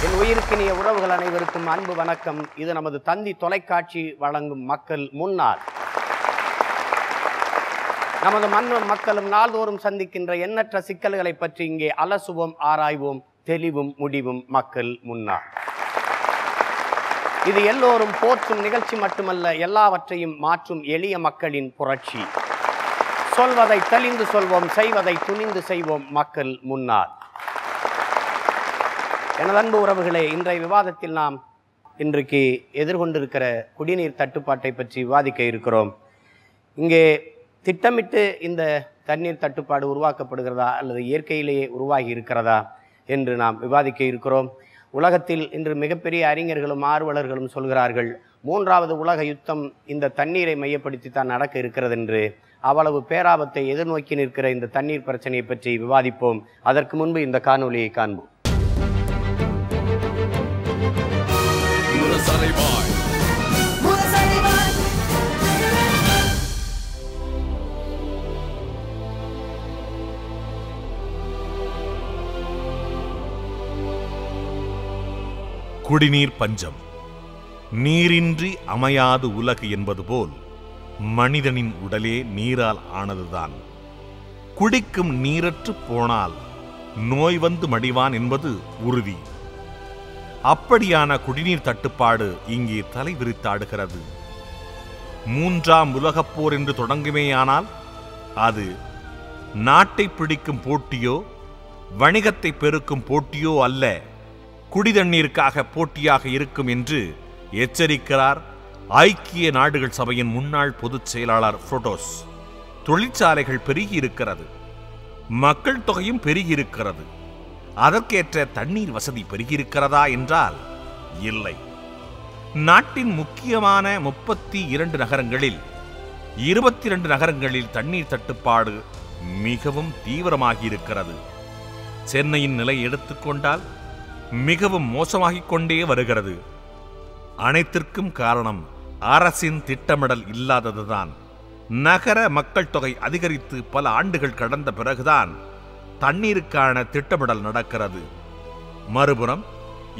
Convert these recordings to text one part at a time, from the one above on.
என் உயிருக்கினிய உறவுகள் அனைவருக்கும் அன்பு வணக்கம். இது நமது தந்தி தொலைக்காட்சி வழங்கும் மக்கள் முன்னால். நமது மண்ணும் மக்களும் நாள்தோறும் சந்திக்கின்ற எண்ணற்ற சிக்கல்களை பற்றி இங்கே அலசுவோம், ஆராய்வோம். தெளிவும் முடிவும் மக்கள் முன்னால். இது எல்லோரும் போற்றும் நிகழ்ச்சி மட்டுமல்ல, எல்லாவற்றையும் மாற்றும் எளிய மக்களின் புரட்சி. சொல்வதை தெளிந்து சொல்வோம், செய்வதை துணிந்து செய்வோம். மக்கள் முன்னால். எனது அன்பு உறவுகளே, இன்றைய விவாதத்தில் நாம் இன்றைக்கு எதிர்கொண்டிருக்கிற குடிநீர் தட்டுப்பாட்டை பற்றி விவாதிக்க இருக்கிறோம். இங்கே திட்டமிட்டு இந்த தண்ணீர் தட்டுப்பாடு உருவாக்கப்படுகிறதா அல்லது இயற்கையிலேயே உருவாகி இருக்கிறதா என்று நாம் விவாதிக்க இருக்கிறோம். உலகத்தில் இன்று மிகப்பெரிய அறிஞர்களும் ஆர்வலர்களும் சொல்கிறார்கள், 3வது உலக யுத்தம் இந்த தண்ணீரை மையப்படுத்தி தான் நடக்க இருக்கிறது என்று. அவ்வளவு பேராபத்தை எதிர்நோக்கி நிற்கிற இந்த தண்ணீர் பிரச்சனையை பற்றி விவாதிப்போம். அதற்கு முன்பு இந்த காணொலியை காண்போம். குடிநீர் பஞ்சம். நீரின்றி அமையாது உலகு என்பது போல் மனிதனின் உடலே நீரால் ஆனதுதான். குடிக்கும் நீரற்று போனால் நோய் வந்து மடிவான் என்பது உறுதி. அப்படியான குடிநீர் தட்டுப்பாடு இங்கே தலை விரித்தாடுகிறது. 3ஆம் உலகப் போர் என்று தொடங்குமேயானால் அது நாட்டை பிடிக்கும் போட்டியோ வணிகத்தை பெருக்கும் போட்டியோ அல்ல, குடிதண்ணீருக்காக போட்டியாக இருக்கும் என்று எச்சரிக்கிறார் ஐக்கிய நாடுகள் சபையின் முன்னாள் பொதுச் செயலாளர் புரோட்டோஸ். தொழிற்சாலைகள் பெருகியிருக்கிறது, மக்கள் தொகையும் பெருகியிருக்கிறது. அதற்கேற்ற தண்ணீர் வசதி பெருகியிருக்கிறதா என்றால் இல்லை. நாட்டின் முக்கியமான 32 நகரங்களில் 22 நகரங்களில் தண்ணீர் தட்டுப்பாடு மிகவும் தீவிரமாகியிருக்கிறது. சென்னையின் நிலை எடுத்துக்கொண்டால் மிகவும் மோசமாகிக் கொண்டே வருகிறது. அனைத்திற்கும் காரணம் அரசின் திட்டமிடல் இல்லாததுதான். நகர மக்கள் தொகை அதிகரித்து பல ஆண்டுகள் கடந்த பிறகுதான் தண்ணீருக்கான திட்டமிடல் நடக்கிறது. மறுபுறம்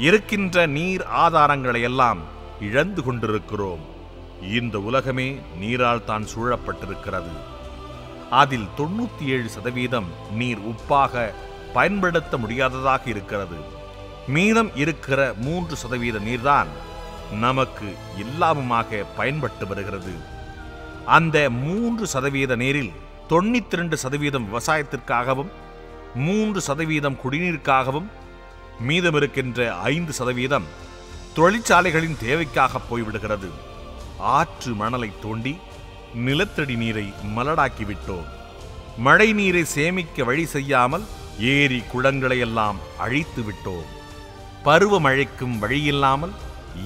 இருக்கின்ற நீர் ஆதாரங்களை எல்லாம் இழந்து கொண்டிருக்கிறோம். இந்த உலகமே நீரால் தான் சூழப்பட்டிருக்கிறது. அதில் 97% நீர் உப்பாக பயன்படுத்த முடியாததாக இருக்கிறது. மீதம் இருக்கிற 3% நீர்தான் நமக்கு எல்லாமுமாக பயன்பட்டு வருகிறது. அந்த 3% நீரில் 92% விவசாயத்திற்காகவும் 3% குடிநீருக்காகவும் மீதம் இருக்கின்ற 5% தொழிற்சாலைகளின் தேவைக்காக போய்விடுகிறது. ஆற்று மணலை தோண்டி நிலத்தடி நீரை மலடாக்கிவிட்டோம். மழை நீரை சேமிக்க வழி செய்யாமல் ஏரி குளங்களை எல்லாம் அழித்து விட்டோம். பருவமழைக்கும் வழியில்லாமல்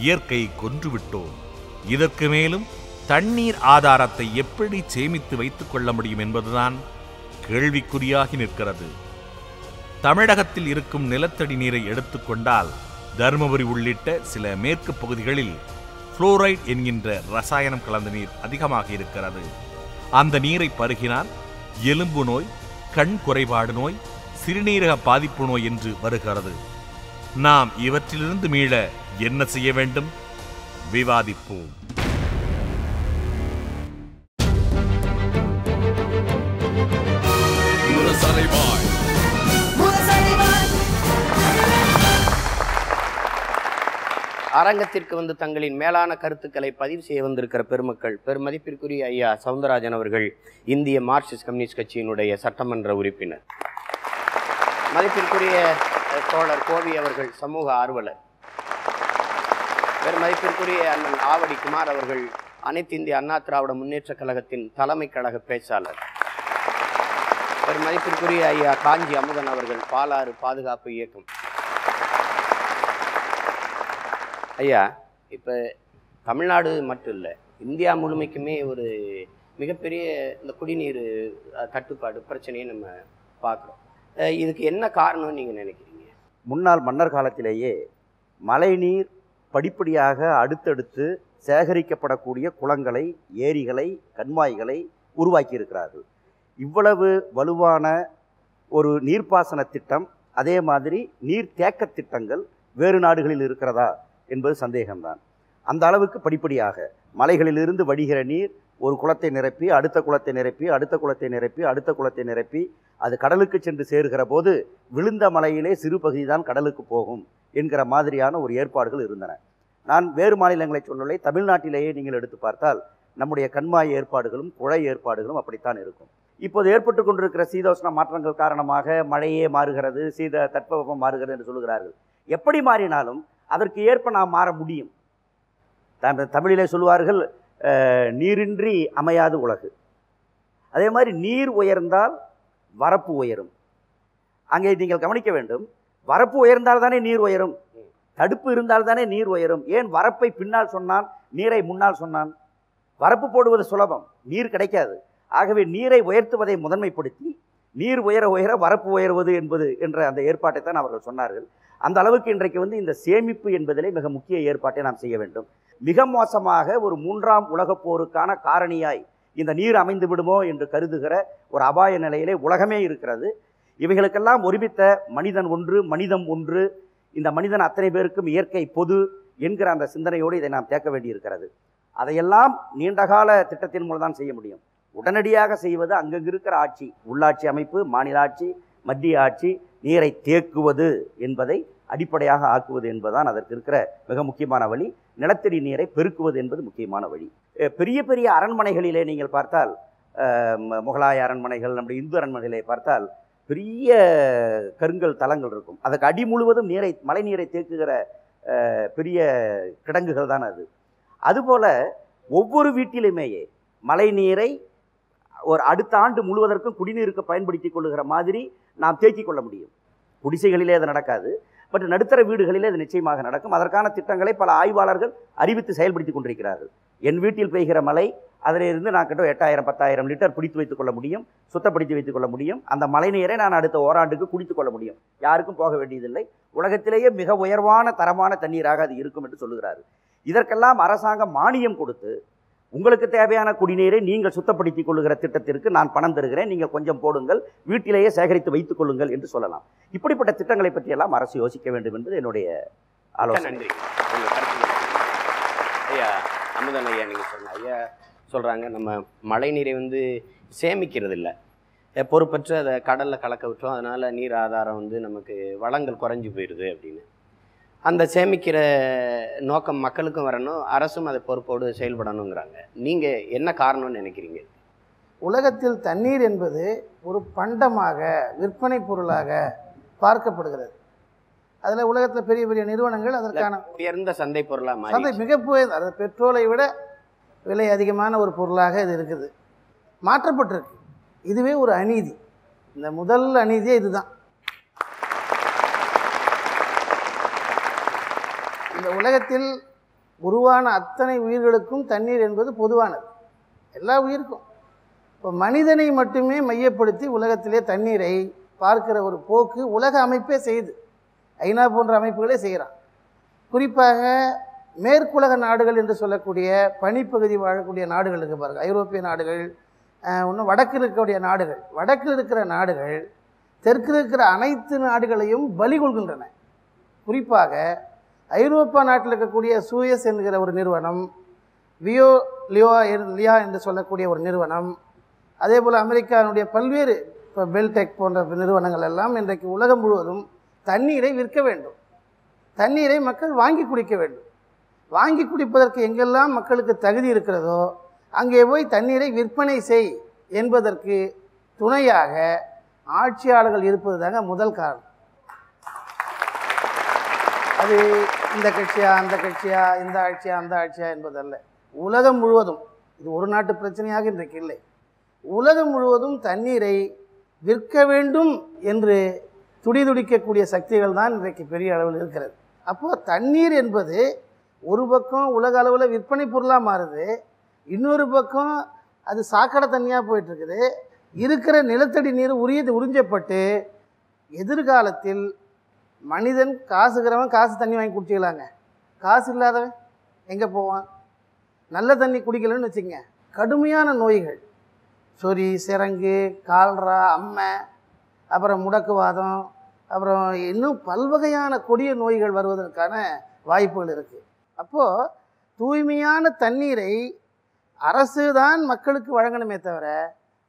இயற்கை கொன்றுவிட்டோம். இதற்கு மேலும் தண்ணீர் ஆதாரத்தை எப்படி சேமித்து வைத்துக் கொள்ள முடியும் என்பதுதான் கேள்விக்குறியாகி நிற்கிறது. தமிழகத்தில் இருக்கும் நிலத்தடி நீரை எடுத்துக்கொண்டால் தருமபுரி உள்ளிட்ட சில மேற்கு பகுதிகளில் புளோரைடு என்கின்ற ரசாயனம் கலந்த நீர் அதிகமாக இருக்கிறது. அந்த நீரை பருகினால் எலும்பு நோய், கண் குறைபாடு நோய், சிறுநீரக பாதிப்பு நோய் என்று வருகிறது. நாம் இவற்றிலிருந்து மீள என்ன செய்ய வேண்டும்? விவாதிப்போம். அரங்கத்திற்கு வந்து தங்களின் மேலான கருத்துக்களை பதிவு செய்ய வந்திருக்கிற பெருமக்கள், பெருமதிப்பிற்குரிய ஐயா சவுந்தரராஜன் அவர்கள், இந்திய மார்க்சிஸ்ட் கம்யூனிஸ்ட் கட்சியினுடைய சட்டமன்ற உறுப்பினர். மதிப்பிற்குரிய தோழர் கோவி அவர்கள், சமூக ஆர்வலர். பெருமதிப்பிற்குரிய அண்ணன் ஆவடி குமார் அவர்கள், அனைத்து இந்திய அண்ணா திராவிட முன்னேற்ற கழகத்தின் தலைமை கழக பேச்சாளர். பெருமதிப்பிற்குரிய ஐயா காஞ்சி அமுதன் அவர்கள், பாலாறு பாதுகாப்பு இயக்கம். ஐயா, இப்போ தமிழ்நாடு மட்டும் இல்லை, இந்தியா முழுமைக்குமே ஒரு மிகப்பெரிய இந்த குடிநீர் தட்டுப்பாடு பிரச்சனையை நம்ம பார்க்குறோம். இதுக்கு என்ன காரணம்னு நீங்கள் நினைக்கிறீங்க? முன்னாள் மன்னர் காலத்திலேயே மழைநீர் படிப்படியாக அடுத்தடுத்து சேகரிக்கப்படக்கூடிய குளங்களை, ஏரிகளை, கண்மாய்களை உருவாக்கியிருக்கிறார்கள். இவ்வளவு வலுவான ஒரு நீர்ப்பாசன திட்டம், அதே மாதிரி நீர் தேக்க திட்டங்கள் வேறு நாடுகளில் இருக்கிறதா என்பது சந்தேகம்தான். அந்த அளவுக்கு படிப்படியாக மலைகளிலிருந்து வடிகிற நீர் ஒரு குளத்தை நிரப்பி அடுத்த குளத்தை நிரப்பி அடுத்த குளத்தை நிரப்பி அடுத்த குளத்தை நிரப்பி அது கடலுக்கு சென்று சேருகிற போது விழுந்த மலையிலே சிறு பகுதி தான் கடலுக்கு போகும் என்கிற மாதிரியான ஒரு ஏற்பாடுகள் இருந்தன. நான் வேறு மாநிலங்களை சொல்லலை, தமிழ்நாட்டிலேயே நீங்கள் எடுத்து பார்த்தால் நம்முடைய கண்மாய் ஏற்பாடுகளும் குழை ஏற்பாடுகளும் அப்படித்தான் இருக்கும். இப்போது ஏற்பட்டு கொண்டிருக்கிற சீதோஷ்ண மாற்றங்கள் காரணமாக மழையே மாறுகிறது, தட்பவெப்பம் மாறுகிறது என்று சொல்லுகிறார்கள். எப்படி மாறினாலும் அதற்கு ஏற்ப நாம் மாற முடியும். தமிழிலே சொல்லுவார்கள், நீரின்றி அமையாது உலகு. அதே மாதிரி நீர் உயர்ந்தால் வரப்பு உயரும். அங்கே நீங்கள் கவனிக்க வேண்டும், வரப்பு உயர்ந்தால் தானே நீர் உயரும், தடுப்பு இருந்தால் தானே நீர் உயரும். ஏன் வரப்பை பின்னால் சொன்னான், நீரை முன்னால் சொன்னான்? வரப்பு போடுவது சுலபம், நீர் கிடைக்காது. ஆகவே நீரை உயர்த்துவதை முதன்மைப்படுத்தி நீர் உயர உயர வரப்பு உயர்வது என்ற அந்த ஏற்பாட்டை தான் அவர்கள் சொன்னார்கள். அந்த அளவுக்கு இன்றைக்கு இந்த சேமிப்பு என்பதிலே மிக முக்கிய ஏற்பாட்டை நாம் செய்ய வேண்டும். மிக மோசமாக ஒரு 3ஆம் உலகப் போருக்கான காரணியாய் இந்த நீர் அமைந்து விடுமோ என்று கருதுகிற ஒரு அபாய நிலையிலே உலகமே இருக்கிறது. இவைகளுக்கெல்லாம் ஒருமித்த மனிதன் ஒன்று, மனிதம் ஒன்று, இந்த மனிதன் அத்தனை பேருக்கும் இயற்கை பொது என்கிற அந்த சிந்தனையோடு இதை நாம் தேக்க வேண்டியிருக்கிறது. அதையெல்லாம் நீண்டகால திட்டத்தின் மூலம் தான் செய்ய முடியும். உடனடியாக செய்வது அங்கங்கு இருக்கிற ஆட்சி, உள்ளாட்சி அமைப்பு, மாநில ஆட்சி, மத்திய ஆட்சி, நீரை தேக்குவது என்பதை அடிப்படையாக ஆக்குவது என்பதுதான் அதற்கு இருக்கிற மிக முக்கியமான வழி. நிலத்தடி நீரை பெருக்குவது என்பது முக்கியமான வழி. பெரிய பெரிய அரண்மனைகளிலே நீங்கள் பார்த்தால், முகலாய அரண்மனைகள், நம்முடைய இந்து அரண்மனைகளை பார்த்தால் பெரிய கருங்கல் தலங்கள் இருக்கும். அதுக்கு அடி முழுவதும் மழை நீரை தேக்குகிற பெரிய கிடங்குகள் தான் அது. அதுபோல ஒவ்வொரு வீட்டிலுமேயே மழை நீரை ஒரு அடுத்த ஆண்டு முழுவதற்கும் குடிநீருக்கு பயன்படுத்தி கொள்ளுகிற மாதிரி நாம் தேக்கிக் கொள்ள முடியும். குடிசைகளிலே அது நடக்காது, பட் நடுத்தர வீடுகளிலே அது நிச்சயமாக நடக்கும். அதற்கான திட்டங்களை பல ஆய்வாளர்கள் அறிவித்து செயல்படுத்தி கொண்டிருக்கிறார்கள். என் வீட்டில் பெய்கிற மழை, அதிலிருந்து நான் கிட்ட 8000 10,000 லிட்டர் பிடித்து வைத்துக் கொள்ள முடியும், சுத்தப்படுத்தி வைத்துக் கொள்ள முடியும். அந்த மழை நீரை நான் அடுத்த ஓராண்டுக்கு குடித்துக் கொள்ள முடியும். யாருக்கும் போக வேண்டியதில்லை. உலகத்திலேயே மிக உயர்வான தரமான தண்ணீராக அது இருக்கும் என்று சொல்லுகிறார்கள். இதற்கெல்லாம் அரசாங்கம் மானியம் கொடுத்து, உங்களுக்கு தேவையான குடிநீரை நீங்கள் சுத்தப்படுத்திக் கொள்ளுகிற திட்டத்திற்கு நான் பணம் தருகிறேன், நீங்கள் கொஞ்சம் போடுங்கள், வீட்டிலேயே சேகரித்து வைத்துக் கொள்ளுங்கள் என்று சொல்லலாம். இப்படிப்பட்ட திட்டங்களை பற்றியெல்லாம் அரசு யோசிக்க வேண்டும் என்பது என்னுடைய ஆலோசனை. நன்றி. ஐயா அமுதன் ஐயா, நீங்கள் சொன்ன ஐயா சொல்கிறாங்க, நம்ம மழை நீரை சேமிக்கிறது இல்லை, பொறுப்பற்று அதை கடலில் கலக்க விட்டோம், அதனால் நீர் ஆதாரம் நமக்கு வளங்கள் குறைஞ்சி போயிடுது அப்படின்னு. அந்த சேமிக்கிற நோக்கம் மக்களுக்கும் வரணும், அரசும் அதை பொறுப்போடு செயல்படணுங்கிறாங்க. நீங்கள் என்ன காரணம்னு நினைக்கிறீங்க? உலகத்தில் தண்ணீர் என்பது ஒரு பண்டமாக, விற்பனை பொருளாக பார்க்கப்படுகிறது. அதில் உலகத்தில் பெரிய பெரிய நிறுவனங்கள் அதற்கான உயர்ந்த சந்தை பொருளாக, சந்தை மிக அது பெட்ரோலை விட விலை அதிகமான ஒரு பொருளாக இது இருக்குது, மாற்றப்பட்டிருக்கு. இதுவே ஒரு அநீதி. இந்த முதல் அநீதியே இதுதான். இந்த உலகத்தில் உருவான அத்தனை உயிர்களுக்கும் தண்ணீர் என்பது பொதுவானது, எல்லா உயிருக்கும். இப்போ மனிதனை மட்டுமே மையப்படுத்தி உலகத்திலே தண்ணீரை பார்க்கிற ஒரு போக்கு உலக அமைப்பே செய்யுது. ஐநா போன்ற அமைப்புகளே செய்கிறான். குறிப்பாக மேற்குலக நாடுகள் என்று சொல்லக்கூடிய பனிப்பகுதி வாழக்கூடிய நாடுகளுக்கு பாருங்கள், ஐரோப்பிய நாடுகள், இன்னும் வடக்கில் இருக்கக்கூடிய நாடுகள், வடக்கில் இருக்கிற நாடுகள் தெற்கில் இருக்கிற அனைத்து நாடுகளையும் பலி கொள்கின்றன. குறிப்பாக ஐரோப்பா நாட்டில் இருக்கக்கூடிய சூயஸ் என்கிற ஒரு நிறுவனம், லியா என்று சொல்லக்கூடிய ஒரு நிறுவனம், அதே போல் அமெரிக்காவுடைய பல்வேறு இப்போ பெல்டெக் போன்ற நிறுவனங்கள் எல்லாம் இன்றைக்கு உலகம் முழுவதும் தண்ணீரை விற்க வேண்டும், தண்ணீரை மக்கள் வாங்கி குடிக்க வேண்டும். வாங்கி குடிப்பதற்கு எங்கெல்லாம் மக்களுக்கு தகுதி இருக்கிறதோ அங்கே போய் தண்ணீரை விற்பனை செய் என்பதற்கு துணையாக ஆட்சியாளர்கள் இருப்பது தாங்க முதல் காரணம். அது இந்த கட்சியா அந்த கட்சியா, இந்த ஆட்சியா அந்த ஆட்சியா என்பதல்ல. உலகம் முழுவதும், இது ஒரு நாட்டு பிரச்சனையாக இன்றைக்கு இல்லை, உலகம் முழுவதும் தண்ணீரை விற்க வேண்டும் என்று துடிதுடிக்கக்கூடிய சக்திகள் தான் இன்றைக்கு பெரிய அளவில் இருக்கிறது. அப்போது தண்ணீர் என்பது ஒரு பக்கம் உலக அளவில் விற்பனை பொருளாக மாறுது, இன்னொரு பக்கம் அது சாக்கடை தண்ணியாக போயிட்டுருக்குது. இருக்கிற நிலத்தடி நீர் உறிஞ்சப்பட்டு எதிர்காலத்தில் மனிதன் காசுக்கிறவன் காசு தண்ணி வாங்கி குடிச்சிக்கலாங்க, காசு இல்லாதவன் எங்கே போவான்? நல்ல தண்ணி குடிக்கலன்னு வச்சுங்க, கடுமையான நோய்கள், சொறி, சிரங்கு, கால்ரா, அம்மை, அப்புறம் முடக்குவாதம், அப்புறம் இன்னும் பல்வகையான கொடிய நோய்கள் வருவதற்கான வாய்ப்புகள் இருக்குது. அப்போது தூய்மையான தண்ணீரை அரசு தான் மக்களுக்கு வழங்கணுமே தவிர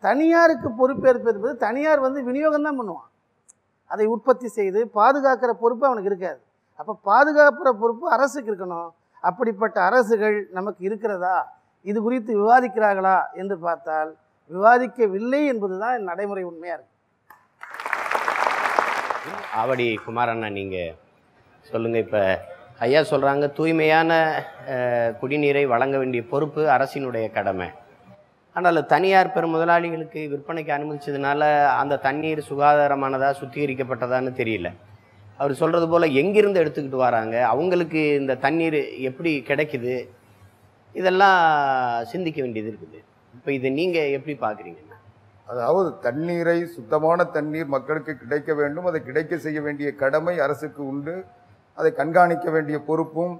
தனியாருக்கு பொறுப்பேற்பது தனியார் விநியோகம் தான் பண்ணுவான். அதை உற்பத்தி செய்து பாதுகாக்கிற பொறுப்பு அவனுக்கு இருக்காது. அப்போ பாதுகாப்புற பொறுப்பு அரசுக்கு இருக்கணும். அப்படிப்பட்ட அரசுகள் நமக்கு இருக்கிறதா, இது குறித்து விவாதிக்கிறார்களா என்று பார்த்தால் விவாதிக்கவில்லை என்பது தான் நடைமுறை உண்மையாக இருக்குது. ஆவடி குமாரண்ணா, நீங்கள் சொல்லுங்கள். இப்போ ஐயா சொல்கிறாங்க தூய்மையான குடிநீரை வழங்க வேண்டிய பொறுப்பு அரசினுடைய கடமை. ஆனால் தனியார் பெரும் முதலாளிகளுக்கு விற்பனைக்கு அனுமதிச்சதுனால அந்த தண்ணீர் சுகாதாரமானதா சுத்திகரிக்கப்பட்டதான்னு தெரியல. அவர் சொல்கிறது போல் எங்கிருந்து எடுத்துக்கிட்டு வராங்க, அவங்களுக்கு இந்த தண்ணீர் எப்படி கிடைக்குது, இதெல்லாம் சிந்திக்க வேண்டியது இருக்குது. இப்போ இதை நீங்கள் எப்படி பார்க்குறீங்க? அதாவது தண்ணீரை, சுத்தமான தண்ணீர் மக்களுக்கு கிடைக்க வேண்டும், அதை கிடைக்க செய்ய வேண்டிய கடமை அரசுக்கு உண்டு, அதை கண்காணிக்க வேண்டிய பொறுப்பும்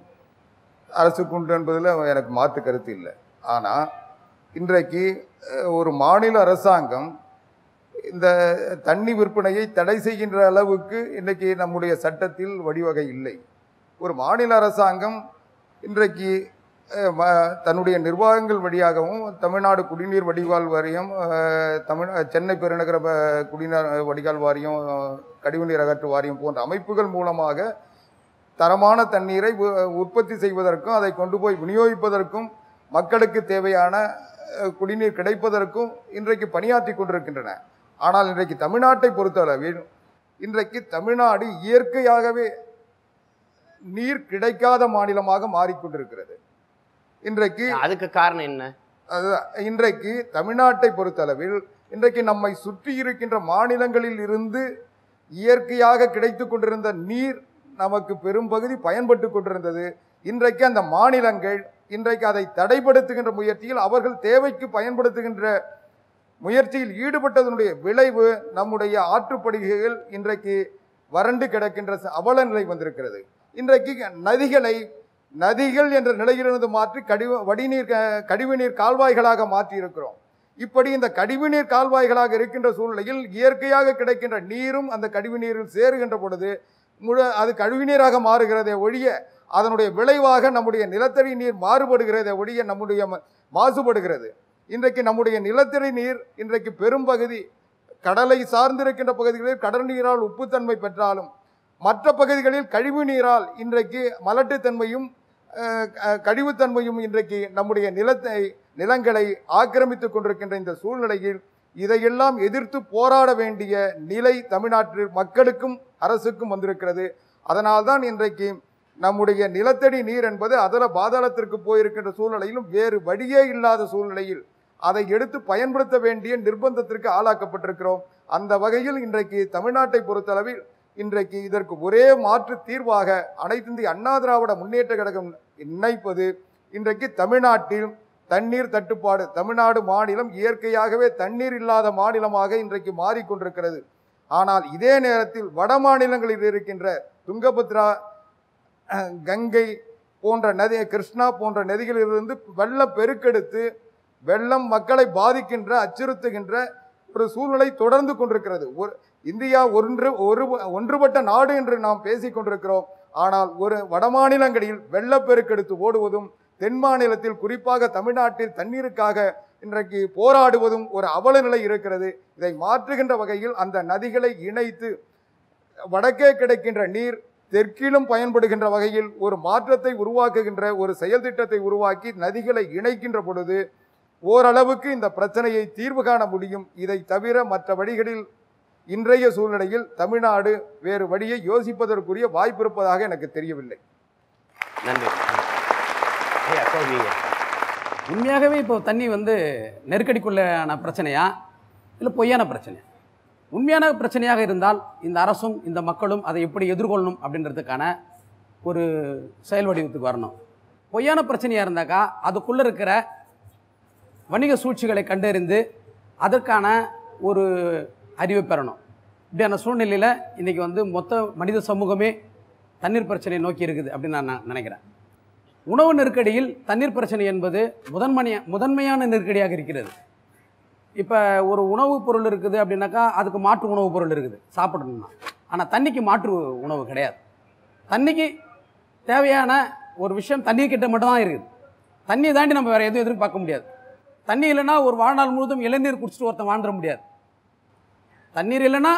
அரசுக்கு உண்டு என்பதில் எனக்கு மாற்று கருத்து இல்லை. ஆனால் இன்றைக்கு ஒரு மாநில அரசாங்கம் இந்த தண்ணி விற்பனையை தடை செய்கின்ற அளவுக்கு இன்றைக்கு நம்முடைய சட்டத்தில் வழிவகை இல்லை. ஒரு மாநில அரசாங்கம் இன்றைக்கு தன்னுடைய நிர்வாகங்கள் வழியாகவும் தமிழ்நாடு குடிநீர் வடிகால் வாரியம், சென்னை பெருநகர குடிநீர் வடிகால் வாரியம், கழிவுநீர் அகற்று வாரியம் போன்ற அமைப்புகள் மூலமாக தரமான தண்ணீரை உற்பத்தி செய்வதற்கும் அதை கொண்டு போய் விநியோகிப்பதற்கும் மக்களுக்கு தேவையான குடிநீர் கிடைப்பதற்கும் இன்றைக்கு பணியாற்றி கொண்டிருக்கின்றன. ஆனால் இன்றைக்கு தமிழ்நாட்டை பொறுத்தளவில் இன்றைக்கு தமிழ்நாடு இயற்கையாகவே நீர் கிடைக்காத மாநிலமாக மாறிக்கொண்டிருக்கிறது. இன்றைக்கு அதுக்கு காரணம் என்ன? இன்றைக்கு தமிழ்நாட்டை பொறுத்தளவில் இன்றைக்கு நம்மை சுற்றி இருக்கின்ற மாநிலங்களில் இருந்து இயற்கையாக கிடைத்து கொண்டிருந்த நீர் நமக்கு பெரும்பகுதி பயன்பட்டு கொண்டிருந்தது. இன்றைக்கு அந்த மாநிலங்கள் இன்றைக்கு அதை தடைப்படுத்துகின்ற முயற்சியில், அவர்கள் தேவைக்கு பயன்படுத்துகின்ற முயற்சியில் ஈடுபட்டதனுடைய விளைவு நம்முடைய ஆற்றுப்படுகைகள் இன்றைக்கு வறண்டு கிடக்கின்ற அவல நிலை வந்திருக்கிறது. இன்றைக்கு நதிகள் என்ற நிலையிலிருந்து மாற்றி கழிவுநீர் கால்வாய்களாக மாற்றி இருக்கிறோம். இப்படி இந்த கழிவுநீர் கால்வாய்களாக இருக்கின்ற சூழ்நிலையில் இயற்கையாக கிடைக்கின்ற நீரும் அந்த கழிவுநீரில் சேருகின்ற பொழுது அது கழிவுநீராக மாறுகிறதே ஒழிய அதனுடைய விளைவாக நம்முடைய நிலத்தடி நீர் மாறுபடுகிறதே ஒழிய நம்முடைய மாசுபடுகிறது. இன்றைக்கு நம்முடைய நிலத்தடி நீர் இன்றைக்கு பெரும்பகுதி கடலை சார்ந்திருக்கின்ற பகுதிகளில் கடல் நீரால் உப்புத்தன்மை பெற்றாலும் மற்ற பகுதிகளில் கழிவு நீரால் இன்றைக்கு மலட்டுத்தன்மையும் கழிவுத்தன்மையும் இன்றைக்கு நம்முடைய நிலங்களை ஆக்கிரமித்துக் கொண்டிருக்கின்ற இந்த சூழ்நிலையில் இதையெல்லாம் எதிர்த்து போராட வேண்டிய நிலை தமிழ்நாட்டில் மக்களுக்கும் அரசுக்கும் வந்திருக்கிறது. அதனால்தான் இன்றைக்கு நம்முடைய நிலத்தடி நீர் என்பது அதல பாதாளத்திற்கு போயிருக்கின்ற சூழ்நிலையிலும் வேறு வழியே இல்லாத சூழ்நிலையில் அதை எடுத்து பயன்படுத்த வேண்டிய நிர்பந்தத்திற்கு ஆளாக்கப்பட்டிருக்கிறோம். அந்த வகையில் இன்றைக்கு தமிழ்நாட்டை பொறுத்தளவில் இன்றைக்கு இதற்கு ஒரே மாற்று தீர்வாக அனைத்து இந்திய அண்ணா திராவிட முன்னேற்ற கழகம் நினைப்பது, இன்றைக்கு தமிழ்நாட்டில் தண்ணீர் தட்டுப்பாடு, தமிழ்நாடு மாநிலம் இயற்கையாகவே தண்ணீர் இல்லாத மாநிலமாக இன்றைக்கு மாறிக்கொண்டிருக்கிறது. ஆனால் இதே நேரத்தில் வட மாநிலங்களில் இருக்கின்ற துங்கபத்ரா, கங்கை போன்ற நதி, கிருஷ்ணா போன்ற நதிகளிலிருந்து வெள்ளம் பெருக்கெடுத்து வெள்ளம் மக்களை பாதிக்கின்ற அச்சுறுத்துகின்ற ஒரு சூழ்நிலை தொடர்ந்து கொண்டிருக்கிறது. இந்தியா ஒன்றுபட்ட நாடு என்று நாம் பேசிக் கொண்டிருக்கிறோம். ஆனால் ஒரு வடமாநிலங்களில் வெள்ளப்பெருக்கெடுத்து ஓடுவதும், தென் மாநிலத்தில் குறிப்பாக தமிழ்நாட்டில் தண்ணீருக்காக இன்றைக்கு போராடுவதும் ஒரு அவல நிலை இருக்கிறது. இதை மாற்றுகின்ற வகையில் அந்த நதிகளை இணைத்து வடக்கே கிடைக்கின்ற நீர் தெற்கிலும் பயன்படுகின்ற வகையில் ஒரு மாற்றத்தை உருவாக்குகின்ற ஒரு செயல் திட்டத்தை உருவாக்கி நதிகளை இணைக்கின்ற பொழுது ஓரளவுக்கு இந்த பிரச்சனையை தீர்வு காண முடியும். இதை தவிர மற்ற வழிகளில் இன்றைய சூழ்நிலையில் தமிழ்நாடு வேறு வழியை யோசிப்பதற்குரிய வாய்ப்பு இருப்பதாக எனக்கு தெரியவில்லை. நன்றி. உண்மையாகவே இப்போ தண்ணி நெருக்கடிக்குள்ளான பிரச்சனையா இல்லை பொய்யான பிரச்சனையா? உண்மையான பிரச்சனையாக இருந்தால் இந்த அரசும் இந்த மக்களும் அதை எப்படி எதிர்கொள்ளணும் அப்படின்றதுக்கான ஒரு செயல் வடிவத்துக்கு வரணும். பொய்யான பிரச்சனையாக இருந்தாக்கா அதுக்குள்ளே இருக்கிற வணிக சூழ்ச்சிகளை கண்டறிந்து அதற்கான ஒரு அறிவை பெறணும். இப்படியான சூழ்நிலையில் இன்றைக்கி மொத்த மனித சமூகமே தண்ணீர் பிரச்சனையை நோக்கி இருக்குது அப்படின்னு நான் நினைக்கிறேன். உணவு நெருக்கடியில் தண்ணீர் பிரச்சனை என்பது முதன்மையான நெருக்கடியாக இருக்கிறது. இப்போ ஒரு உணவுப் பொருள் இருக்குது அப்படின்னாக்கா அதுக்கு மாற்று உணவுப் பொருள் இருக்குது சாப்பிடணும்னா. ஆனால் தண்ணிக்கு மாற்று உணவு கிடையாது. தண்ணிக்கு தேவையான ஒரு விஷயம் தண்ணீர் கிட்ட மட்டும்தான் இருக்குது. தண்ணியை தாண்டி நம்ம வேறு எதுவும் எதிர்பார்க்க முடியாது. தண்ணி இல்லைன்னா ஒரு வாழ்நாள் முழுவதும் இளநீர் குடிச்சிட்டு ஒருத்தன் வாழ்ந்துட முடியாது. தண்ணீர் இல்லைன்னா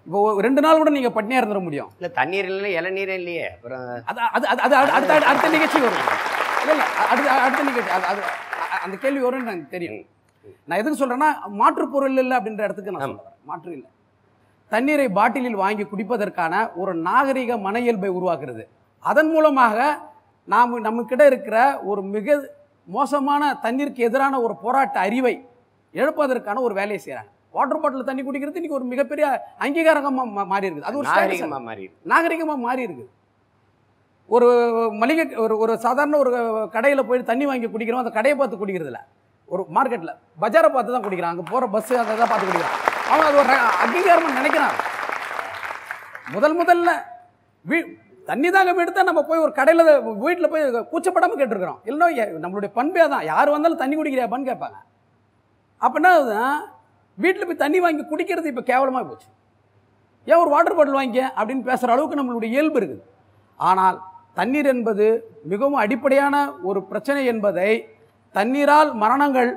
இப்போ 2 நாள் கூட நீங்கள் பட்னியாக இருந்துட முடியும். இல்லை தண்ணீர் இல்லைன்னா இளநீரே இல்லையே. அப்புறம் அது அது அது அடுத்த அடுத்த நிகழ்ச்சி வரும். இல்லை இல்லை அடுத்த நிகழ்ச்சி அது அந்த கேள்வி வரும்னு எனக்கு தெரியும். நான் எதுக்கு சொல்கிறேன்னா மாற்று பொருள் இல்லை அப்படின்ற இடத்துக்கு நான் சொல்கிறேன். மாற்று இல்லை. தண்ணீரை பாட்டிலில் வாங்கி குடிப்பதற்கான ஒரு நாகரிக மன இயல்பை உருவாக்குறது. அதன் மூலமாக நம்மக்கிட்ட இருக்கிற ஒரு மிக மோசமான தண்ணீருக்கு எதிரான ஒரு போராட்ட அறிவை எழுப்பதற்கான ஒரு வேலையை செய்கிறாங்க. வாட்டர் பாட்டில் தண்ணி குடிக்கிறது இன்னைக்கு ஒரு மிகப்பெரிய அங்கீகாரமாக மாறி இருக்குது. அது ஒரு நாகரிகமாக மாறி இருக்குது. ஒரு மளிகை ஒரு சாதாரண ஒரு கடையில் போய் தண்ணி வாங்கி குடிக்கிறோம். அந்த கடையை பார்த்து குடிக்கிறதில்ல. ஒரு மார்க்கெட்டில் பஜாரை பார்த்து தான் குடிக்கிறான். அங்கே போகிற பஸ்ஸு அதை தான் பார்த்து குடிக்கிறான். அவங்க அது ஒரு அங்கீகாரமாக நினைக்கிறான். முதல்ல தண்ணி தாங்க எடுத்தால் நம்ம போய் ஒரு கடையில் வீட்டில் போய் கூச்சப்படாமல் கேட்டுருக்குறோம். இல்லைன்னா நம்மளுடைய பண்பே தான். யார் வந்தாலும் தண்ணி குடிக்கிறியாப்பான்னு கேட்பாங்க. அப்படின்னா வீட்டில் போய் தண்ணி வாங்கி குடிக்கிறது இப்போ கேவலமாக போச்சு. ஏன் ஒரு வாட்டர் பாட்டில் வாங்கிக்க அப்படின்னு பேசுகிற அளவுக்கு நம்மளுடைய இயல்பு இருக்குது. ஆனால் தண்ணீர் என்பது மிகவும் அடிப்படையான ஒரு பிரச்சனை என்பதை தண்ணீரால் மரணங்கள்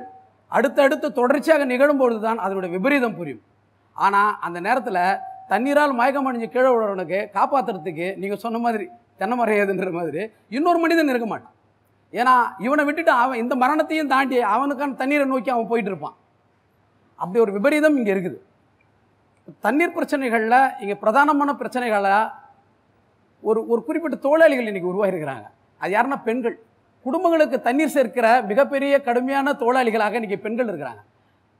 அடுத்தடுத்து தொடர்ச்சியாக நிகழும்பொழுது தான் அதனுடைய விபரீதம் புரியும். ஆனால் அந்த நேரத்தில் தண்ணீரால் மயக்கம் அடைஞ்சு கீழே விடுறவனுக்கு காப்பாற்றுறதுக்கு நீங்கள் சொன்ன மாதிரி தென்னை மறையாதுன்ற மாதிரி இன்னொரு மனிதன் இருக்க மாட்டான். ஏன்னா இவனை விட்டுட்டு அவன் இந்த மரணத்தையும் தாண்டி அவனுக்கான தண்ணீரை நோக்கி அவன் போயிட்டு இருப்பான். அப்படி ஒரு விபரீதம் இங்கே இருக்குது. தண்ணீர் பிரச்சனைகளில் இங்கே பிரதானமான பிரச்சனைகளை ஒரு குறிப்பிட்ட தொழிலாளிகள் இன்றைக்கி உருவாகிருக்கிறாங்க. அது யாருன்னா பெண்கள். குடும்பங்களுக்கு தண்ணீர் சேர்க்கிற மிகப்பெரிய கடுமையான தொழிலாளிகளாக இன்றைக்கி பெண்கள் இருக்கிறாங்க.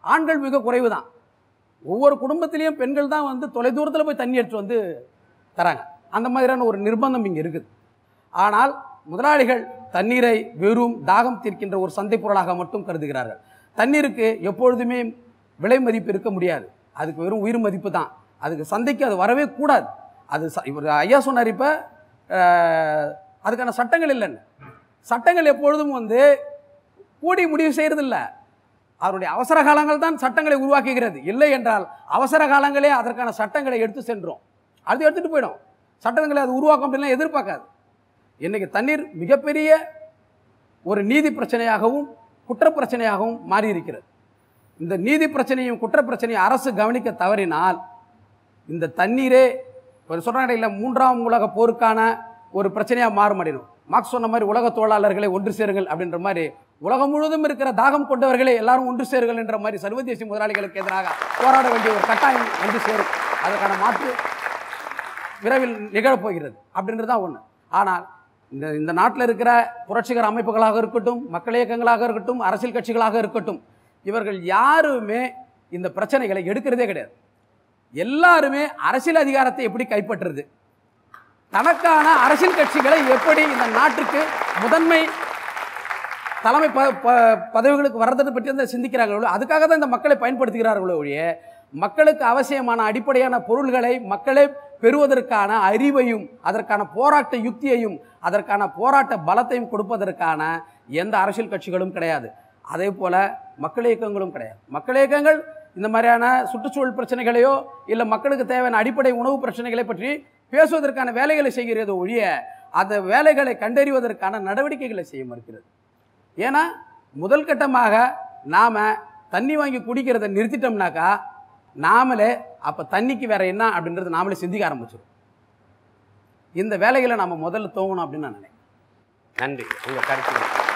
ஆண்கள் மிக குறைவு தான். ஒவ்வொரு குடும்பத்திலையும் பெண்கள் தான் தொலைதூரத்தில் போய் தண்ணி எடுத்து தராங்க. அந்த மாதிரியான ஒரு நிர்பந்தம் இங்கே இருக்குது. ஆனால் முதலாளிகள் தண்ணீரை வெறும் தாகம் தீர்க்கின்ற ஒரு சந்தை பொருளாக மட்டும் கருதுகிறார்கள். தண்ணீருக்கு எப்பொழுதுமே விலை மதிப்பு இருக்க முடியாது. அதுக்கு வெறும் உயிர் மதிப்பு தான். அதுக்கு சந்தைக்கு அது வரவே கூடாது. அது இவர் ஐயா சொன்னார். இப்போ அதுக்கான சட்டங்கள் இல்லைன்னு. சட்டங்கள் எப்பொழுதும் கூடி முடிவு செய்கிறதில்லை. அவருடைய அவசர காலங்கள் தான் சட்டங்களை உருவாக்குகிறது. இல்லை என்றால் அவசர காலங்களே அதற்கான சட்டங்களை எடுத்து சென்றோம். அது எடுத்துகிட்டு போயிடும். சட்டங்களை அது உருவாக்கும் அப்படின்லாம் எதிர்பார்க்காது. இன்றைக்கி தண்ணீர் மிகப்பெரிய ஒரு நீதி பிரச்சனையாகவும் குற்ற பிரச்சனையாகவும் மாறி இருக்கிறது. இந்த நீதி பிரச்சனையும் குற்ற பிரச்சனையும் அரசு கவனிக்க தவறினால் இந்த தண்ணீரே சொல்கிறாங்க இல்லை 3ஆம் உலக போருக்கான ஒரு பிரச்சனையாக மாற முடியும். மார்க்ஸ் சொன்ன மாதிரி உலக தொழிலாளர்களை ஒன்று சேருங்கள் அப்படின்ற மாதிரி உலகம் முழுவதும் இருக்கிற தாகம் கொண்டவர்களே எல்லாரும் ஒன்று சேருங்கள் என்ற மாதிரி சர்வதேச முதலாளிகளுக்கு எதிராக போராட வேண்டிய ஒரு கட்டாயம் ஒன்று சேரும். அதற்கான மாற்று விரைவில் நிகழப்போகிறது அப்படின்றது தான் ஒன்று. ஆனால் இந்த நாட்டில் இருக்கிற புரட்சிகர அமைப்புகளாக இருக்கட்டும், மக்கள் இயக்கங்களாக இருக்கட்டும், அரசியல் கட்சிகளாக இருக்கட்டும், இவர்கள் யாருமே இந்த பிரச்சனைகளை எடுக்கிறதே கிடையாது. எல்லாருமே அரசியல் அதிகாரத்தை எப்படி கைப்பற்றுறது, தனக்கான அரசியல் கட்சிகளை எப்படி இந்த நாட்டுக்கு முதன்மை தலைமை பதவிகளுக்கு வர்றதை பற்றி சிந்திக்கிறார்களோ, அதுக்காக தான் இந்த மக்களை பயன்படுத்துகிறார்களோ ஒழிய மக்களுக்கு அவசியமான அடிப்படையான பொருள்களை மக்களே பெறுவதற்கான அறிவையும் அதற்கான போராட்ட யுக்தியையும் அதற்கான போராட்ட பலத்தையும் கொடுப்பதற்கான எந்த அரசியல் கட்சிகளும் கிடையாது. அதே போல் மக்கள் இயக்கங்களும் கிடையாது. மக்கள் இயக்கங்கள் இந்த மாதிரியான சுற்றுச்சூழல் பிரச்சனைகளையோ இல்லை மக்களுக்கு தேவையான அடிப்படை உணவு பிரச்சனைகளை பற்றி பேசுவதற்கான வேலைகளை செய்கிறது ஒழிய அந்த வேலைகளை கண்டறிவதற்கான நடவடிக்கைகளை செய்ய மறுக்கிறது. ஏன்னா முதல் கட்டமாக நாம் தண்ணி வாங்கி குடிக்கிறத நிறுத்திட்டோம்னாக்கா நாமளே அப்போ தண்ணிக்கு வேற என்ன அப்படின்றது நாமளே சிந்திக்க ஆரம்பிச்சிடும். இந்த வேலைகளை நம்ம முதல்ல தோங்கணும் அப்படின்னு நான் நினைக்கிறேன். நன்றி உங்கள் கருத்து.